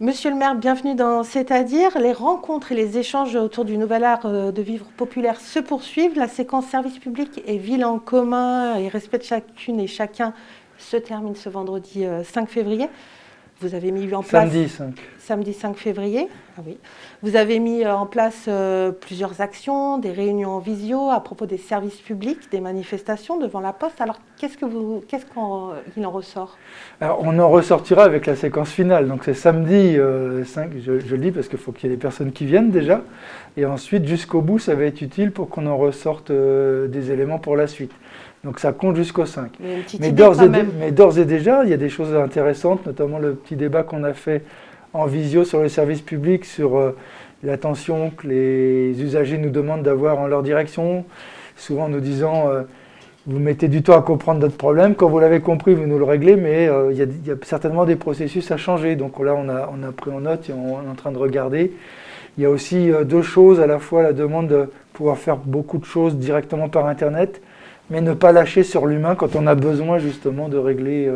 Monsieur le maire, bienvenue dans C'est-à-dire. Les rencontres et les échanges autour du nouvel art de vivre populaire se poursuivent. La séquence service public et ville en commun et respect de chacune et chacun se termine ce vendredi 5 février. Vous avez mis en place... Samedi 5 février. Ah oui. Vous avez mis en place plusieurs actions, des réunions en visio à propos des services publics, des manifestations devant la Poste. Alors, qu'est-ce qu'il en ressort? Alors, on en ressortira avec la séquence finale. Donc, c'est samedi 5, je le dis parce qu'il faut qu'il y ait des personnes qui viennent déjà. Et ensuite, jusqu'au bout, ça va être utile pour qu'on en ressorte des éléments pour la suite. Donc ça compte jusqu'au 5. Mais d'ores et déjà, il y a des choses intéressantes, notamment le petit débat qu'on a fait en visio sur le service public, sur l'attention que les usagers nous demandent d'avoir en leur direction, souvent en nous disant vous mettez du temps à comprendre notre problème, quand vous l'avez compris, vous nous le réglez, mais il y a certainement des processus à changer. Donc là, on a pris en note et on est en train de regarder. Il y a aussi deux choses, à la fois la demande de pouvoir faire beaucoup de choses directement par Internet, mais ne pas lâcher sur l'humain quand on a besoin justement de régler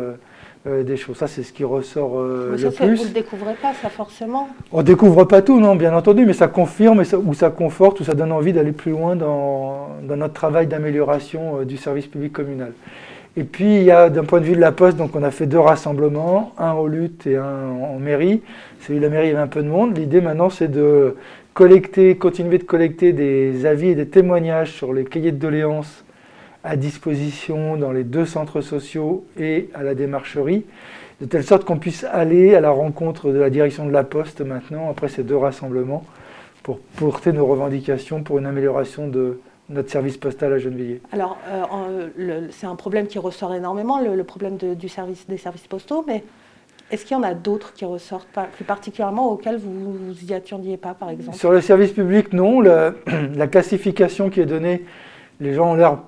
des choses. Ça, c'est ce qui ressort le plus. Vous ne le découvrez pas, ça, forcément? On ne découvre pas tout, non, bien entendu, mais ça confirme, ou ça conforte, ou ça donne envie d'aller plus loin dans notre travail d'amélioration du service public communal. Et puis, il y a, d'un point de vue de la Poste, donc on a fait 2 rassemblements, un au lutte et un en mairie. Celui de la mairie, il y avait un peu de monde. L'idée maintenant, c'est de continuer de collecter des avis et des témoignages sur les cahiers de doléances à disposition dans les 2 centres sociaux et à la démarcherie, de telle sorte qu'on puisse aller à la rencontre de la direction de la Poste maintenant, après ces 2 rassemblements, pour porter nos revendications pour une amélioration de notre service postal à Gennevilliers. Alors, c'est un problème qui ressort énormément, le problème des services postaux, mais est-ce qu'il y en a d'autres qui ressortent plus particulièrement auxquels vous n'y attendiez pas, par exemple? Sur le service public, non. La classification qui est donnée, les gens ont l'air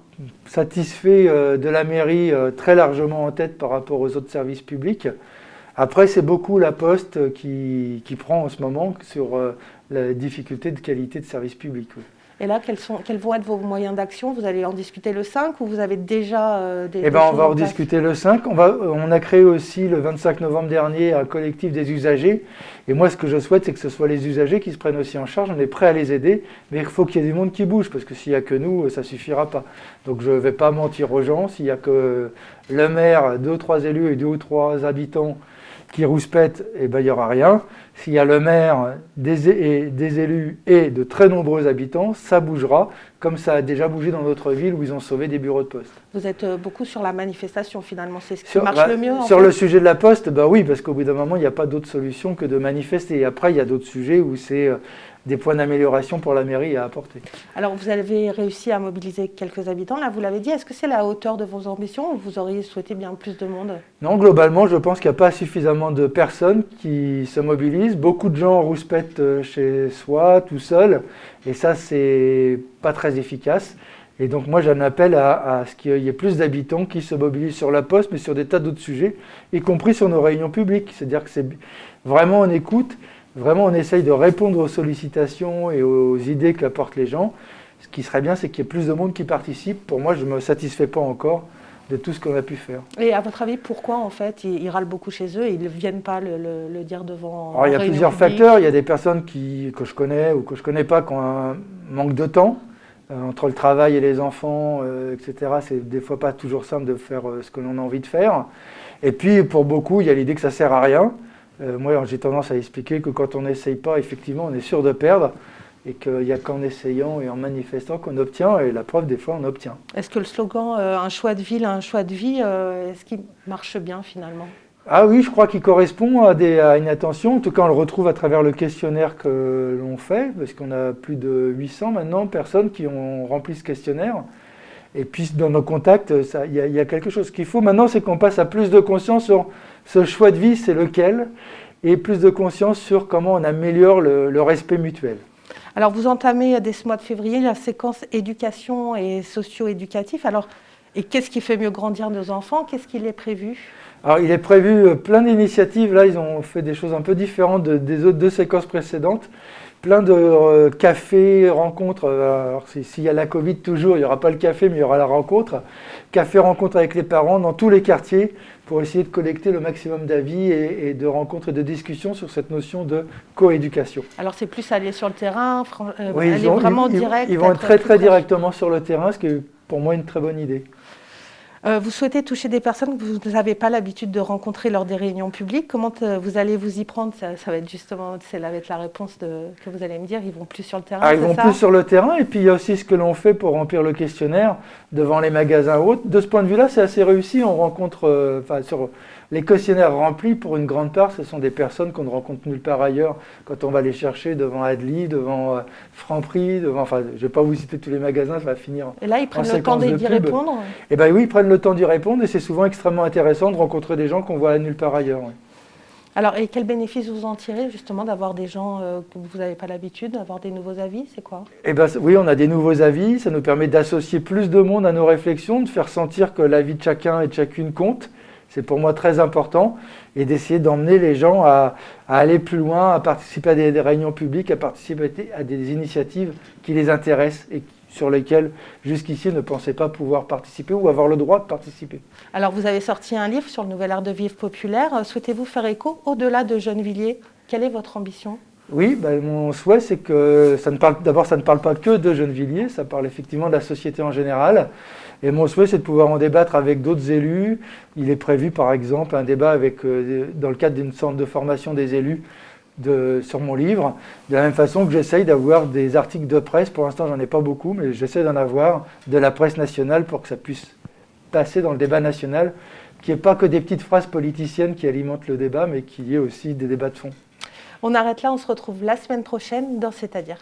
satisfaits de la mairie, très largement en tête par rapport aux autres services publics. Après, c'est beaucoup la Poste qui prend en ce moment sur la difficulté de qualité de service public. Oui. Et là, quels vont être vos moyens d'action? Vous allez en discuter le 5 ou vous avez déjà des choses on va en discuter le 5. On a créé aussi le 25 novembre dernier un collectif des usagers. Et moi, ce que je souhaite, c'est que ce soit les usagers qui se prennent aussi en charge. On est prêt à les aider, mais il faut qu'il y ait du monde qui bouge, parce que s'il n'y a que nous, ça ne suffira pas. Donc je ne vais pas mentir aux gens. S'il n'y a que le maire, 2 ou 3 élus et 2 ou 3 habitants qui rouspètent, il n'y aura rien. S'il y a le maire, des élus et de très nombreux habitants, ça bougera, comme ça a déjà bougé dans d'autres villes où ils ont sauvé des bureaux de poste. Vous êtes beaucoup sur la manifestation finalement, c'est ce qui marche le mieux Sur le sujet de la Poste, oui, parce qu'au bout d'un moment, il n'y a pas d'autre solution que de manifester. Et après, il y a d'autres sujets où c'est des points d'amélioration pour la mairie à apporter. Alors, vous avez réussi à mobiliser quelques habitants, là, vous l'avez dit. Est-ce que c'est la hauteur de vos ambitions ou vous auriez souhaité bien plus de monde? Non, globalement, je pense qu'il n'y a pas suffisamment de personnes qui se mobilisent. Beaucoup de gens rouspètent chez soi, tout seul, et ça, c'est pas très efficace. Et donc, moi, j'en appelle à ce qu'il y ait plus d'habitants qui se mobilisent sur la Poste, mais sur des tas d'autres sujets, y compris sur nos réunions publiques. C'est-à-dire que c'est vraiment on écoute. Vraiment, on essaye de répondre aux sollicitations et aux idées qu'apportent les gens. Ce qui serait bien, c'est qu'il y ait plus de monde qui participe. Pour moi, je ne me satisfais pas encore de tout ce qu'on a pu faire. Et à votre avis, pourquoi, en fait, ils râlent beaucoup chez eux et ils ne viennent pas le dire devant... Alors, il y a plusieurs facteurs. Il y a des personnes que je connais ou que je ne connais pas qui ont un manque de temps. Entre le travail et les enfants, etc., c'est des fois pas toujours simple de faire ce que l'on a envie de faire. Et puis, pour beaucoup, il y a l'idée que ça ne sert à rien. Moi, j'ai tendance à expliquer que quand on n'essaye pas, effectivement, on est sûr de perdre et qu'il n'y a qu'en essayant et en manifestant qu'on obtient, et la preuve, des fois, on obtient. Est-ce que le slogan « un choix de ville, un choix de vie », est-ce qu'il marche bien, finalement? Ah oui, je crois qu'il correspond à une attention. En tout cas, on le retrouve à travers le questionnaire que l'on fait, parce qu'on a plus de 800 maintenant personnes qui ont rempli ce questionnaire. Et puis, dans nos contacts, il y a quelque chose qu'il faut. Maintenant, c'est qu'on passe à plus de conscience sur ce choix de vie, c'est lequel, et plus de conscience sur comment on améliore le respect mutuel. Alors, vous entamez dès ce mois de février la séquence éducation et socio-éducatif. Alors, et qu'est-ce qui fait mieux grandir nos enfants? Qu'est-ce qu'il est prévu? Alors, il est prévu plein d'initiatives. Là, ils ont fait des choses un peu différentes des autres 2 séquences précédentes, plein de cafés, rencontres. Alors, s'il y a la Covid toujours, il n'y aura pas le café, mais il y aura la rencontre. Café, rencontre avec les parents dans tous les quartiers pour essayer de collecter le maximum d'avis et de rencontres et de discussions sur cette notion de coéducation. Alors c'est plus aller sur le terrain, Oui, aller vraiment direct. Ils vont être très directement sur le terrain, ce qui est pour moi une très bonne idée. Vous souhaitez toucher des personnes que vous n'avez pas l'habitude de rencontrer lors des réunions publiques. Comment vous allez vous y prendre? Ça va être justement, ça va être la réponse que vous allez me dire. Ils vont plus sur le terrain, Ils vont plus sur le terrain, et puis il y a aussi ce que l'on fait pour remplir le questionnaire devant les magasins hautes. De ce point de vue-là, c'est assez réussi. On rencontre, sur les questionnaires remplis, pour une grande part, ce sont des personnes qu'on ne rencontre nulle part ailleurs quand on va les chercher devant Adli, devant Franprix, je ne vais pas vous citer tous les magasins, ça va finir. Et là, ils prennent le temps d'y répondre? Eh bien oui, ils prennent le temps d'y répondre, et c'est souvent extrêmement intéressant de rencontrer des gens qu'on voit nulle part ailleurs. Oui. Alors, et quel bénéfice vous en tirez justement d'avoir des gens que vous n'avez pas l'habitude, d'avoir des nouveaux avis? C'est quoi? Eh bien oui, on a des nouveaux avis, ça nous permet d'associer plus de monde à nos réflexions, de faire sentir que l'avis de chacun et de chacune compte. C'est pour moi très important, et d'essayer d'emmener les gens à aller plus loin, à participer à des réunions publiques, à participer à des initiatives qui les intéressent et sur lesquelles jusqu'ici ne pensaient pas pouvoir participer ou avoir le droit de participer. Alors vous avez sorti un livre sur le nouvel art de vivre populaire. Souhaitez-vous faire écho au-delà de Gennevilliers? Quelle est votre ambition? Oui, mon souhait, c'est que ça ne parle pas que de Gennevilliers, ça parle effectivement de la société en général. Et mon souhait, c'est de pouvoir en débattre avec d'autres élus. Il est prévu, par exemple, un débat dans le cadre d'une sorte de formation des élus sur mon livre. De la même façon que j'essaye d'avoir des articles de presse. Pour l'instant, j'en ai pas beaucoup, mais j'essaie d'en avoir de la presse nationale pour que ça puisse passer dans le débat national, qu'il n'y ait pas que des petites phrases politiciennes qui alimentent le débat, mais qu'il y ait aussi des débats de fond. On arrête là, on se retrouve la semaine prochaine dans C'est-à-dire.